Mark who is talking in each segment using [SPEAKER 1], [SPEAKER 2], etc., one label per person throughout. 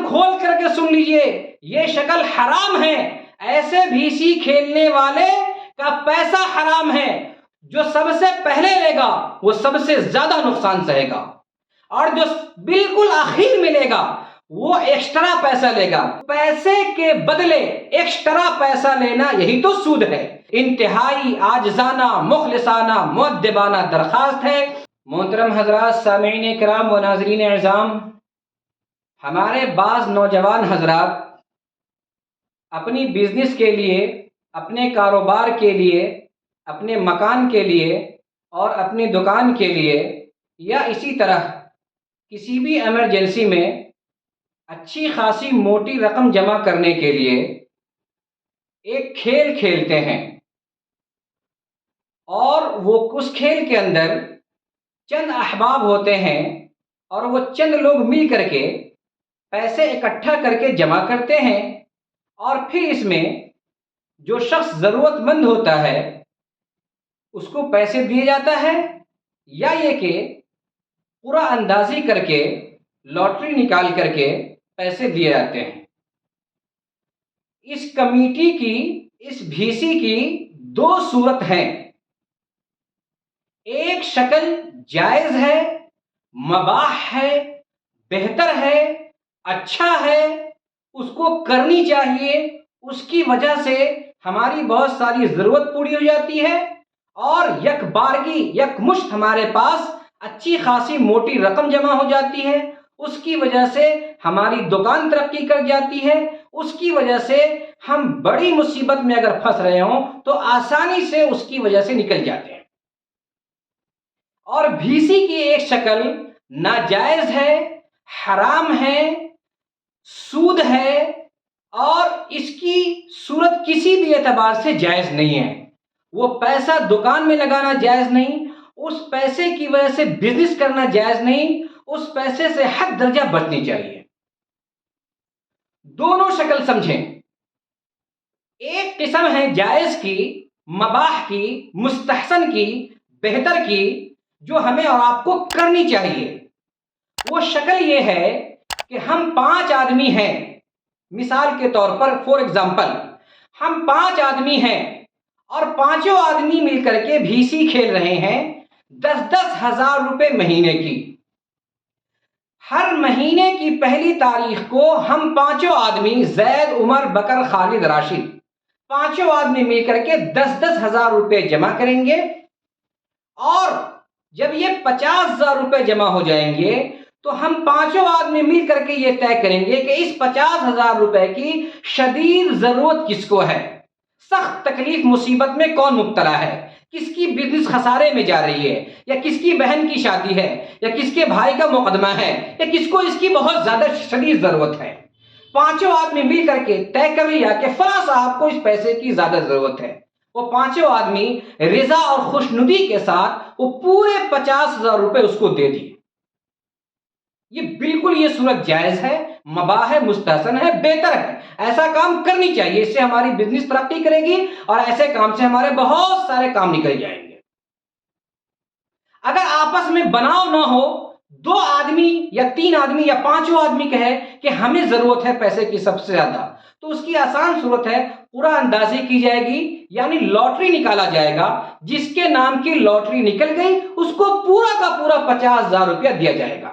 [SPEAKER 1] کھول کر کے سن لیجئے، یہ شکل حرام ہے. ایسے بھیسی کھیلنے والے کا پیسہ حرام ہے. جو سب سے پہلے لے گا وہ سب سے زیادہ نقصان سہے گا، اور جو بالکل آخر میں لے گا وہ ایکسٹرا پیسہ لے گا. پیسے کے بدلے ایکسٹرا پیسہ لینا یہی تو سود ہے. انتہائی عاجزانہ، مخلصانہ، مؤدبانہ درخواست ہے. محترم حضرات، سامعین کرام و ناظرین اعظام، ہمارے بعض نوجوان حضرات اپنی بزنس کے لیے، اپنے کاروبار کے لیے، اپنے مکان کے لیے اور اپنی دکان کے لیے، یا اسی طرح کسی بھی ایمرجنسی میں اچھی خاصی موٹی رقم جمع کرنے کے لیے ایک کھیل کھیلتے ہیں، اور وہ اس کھیل کے اندر چند احباب ہوتے ہیں اور وہ چند لوگ مل کر کے پیسے اکٹھا کر کے جمع کرتے ہیں، اور پھر اس میں جو شخص ضرورت مند ہوتا ہے اس کو پیسے دیے جاتا ہے، یا یہ کہ پورا اندازی کر کے لاٹری نکال کر کے پیسے دیے جاتے ہیں. اس کمیٹی کی، اس بھیسی کی دو صورت ہیں. ایک شکل جائز ہے، مباح ہے، بہتر ہے، اچھا ہے، اس کو کرنی چاہیے. اس کی وجہ سے ہماری بہت ساری ضرورت پوری ہو جاتی ہے، اور یک بارگی، یک مشت ہمارے پاس اچھی خاصی موٹی رقم جمع ہو جاتی ہے. اس کی وجہ سے ہماری دکان ترقی کر جاتی ہے. اس کی وجہ سے ہم بڑی مصیبت میں اگر پھنس رہے ہوں تو آسانی سے اس کی وجہ سے نکل جاتے ہیں. اور بھیسی کی ایک شکل ناجائز ہے، حرام ہے، سود ہے، اور اس کی صورت کسی بھی اعتبار سے جائز نہیں ہے. وہ پیسہ دکان میں لگانا جائز نہیں، اس پیسے کی وجہ سے بزنس کرنا جائز نہیں، اس پیسے سے حد درجہ بچنی چاہیے. دونوں شکل سمجھیں. ایک قسم ہے جائز کی، مباح کی، مستحسن کی، بہتر کی، جو ہمیں اور آپ کو کرنی چاہیے. وہ شکل یہ ہے کہ ہم 5 آدمی ہیں، مثال کے طور پر، فور ایگزامپل، ہم 5 آدمی ہیں اور پانچوں آدمی مل کر کے بھیسی کھیل رہے ہیں 10,000 روپے مہینے کی. ہر مہینے کی پہلی تاریخ کو ہم پانچوں آدمی، زید، عمر، بکر، خالد، راشد، پانچوں آدمی مل کر کے 10,000 روپے جمع کریں گے. اور جب یہ 50,000 روپے جمع ہو جائیں گے تو ہم پانچوں آدمی مل کر کے یہ طے کریں گے کہ اس 50,000 روپے کی شدید ضرورت کس کو ہے، سخت تکلیف مصیبت میں کون مبتلا ہے، کس کی بزنس خسارے میں جا رہی ہے، یا کس کی بہن کی شادی ہے، یا کس کے بھائی کا مقدمہ ہے، یا کس کو اس کی بہت زیادہ شدید ضرورت ہے. پانچوں آدمی مل کر کے طے کر لیا کہ فلاں صاحب کو اس پیسے کی زیادہ ضرورت ہے. وہ پانچوں آدمی رضا اور خوشنودی کے ساتھ وہ پورے 50,000 روپے اس کو دے دیے. یہ بالکل یہ صورت جائز ہے، مباح ہے، مستحسن ہے، بہتر ہے. ایسا کام کرنی چاہیے، اس سے ہماری بزنس ترقی کرے گی اور ایسے کام سے ہمارے بہت سارے کام نکل جائیں گے. اگر آپس میں بناؤ نہ ہو، 2 آدمی یا 3 آدمی یا 5 آدمی کہے کہ ہمیں ضرورت ہے پیسے کی سب سے زیادہ، تو اس کی آسان صورت ہے، پورا اندازی کی جائے گی، یعنی لاٹری نکالا جائے گا. جس کے نام کی لاٹری نکل گئی اس کو پورا کا پورا 50,000 روپیہ دیا جائے گا.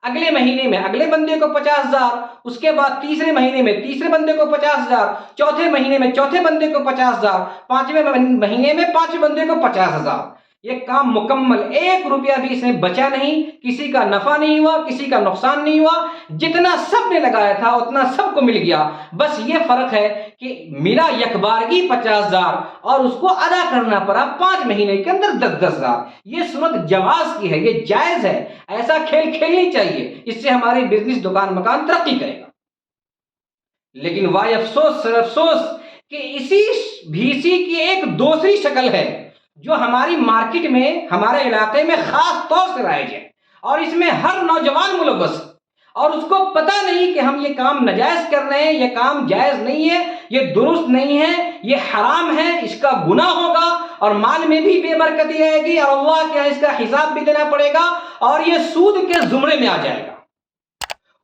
[SPEAKER 1] اگلے مہینے میں اگلے بندے کو 50,000، اس کے بعد تیسرے مہینے میں تیسرے بندے کو 50,000، چوتھے مہینے میں چوتھے بندے کو 50,000، پانچویں مہینے میں پانچویں بندے کو 50,000. یہ کام مکمل، 1 روپیہ بھی اس میں بچا نہیں، کسی کا نفع نہیں ہوا، کسی کا نقصان نہیں ہوا. جتنا سب نے لگایا تھا اتنا سب کو مل گیا. بس یہ فرق ہے کہ ملا یکبارگی 50,000 اور اس کو ادا کرنا پڑا 5 مہینے کے اندر 10,000. یہ صورت جواز کی ہے، یہ جائز ہے. ایسا کھیل کھیلنی چاہیے، اس سے ہماری بزنس، دکان، مکان ترقی کرے گا. لیکن وائے افسوس، سر افسوس کہ اسی بھیسی کی ایک دوسری شکل ہے جو ہماری مارکیٹ میں، ہمارے علاقے میں خاص طور سے رائج ہے، اور اس میں ہر نوجوان ملوث، اور اس کو پتہ نہیں کہ ہم یہ کام ناجائز کر رہے ہیں، یہ کام جائز نہیں ہے، یہ درست نہیں ہے، یہ حرام ہے، اس کا گناہ ہوگا، اور مال میں بھی بے برکتی آئے گی، اور اللہ کے اس کا حساب بھی دینا پڑے گا، اور یہ سود کے زمرے میں آ جائے گا.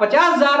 [SPEAKER 1] 50,000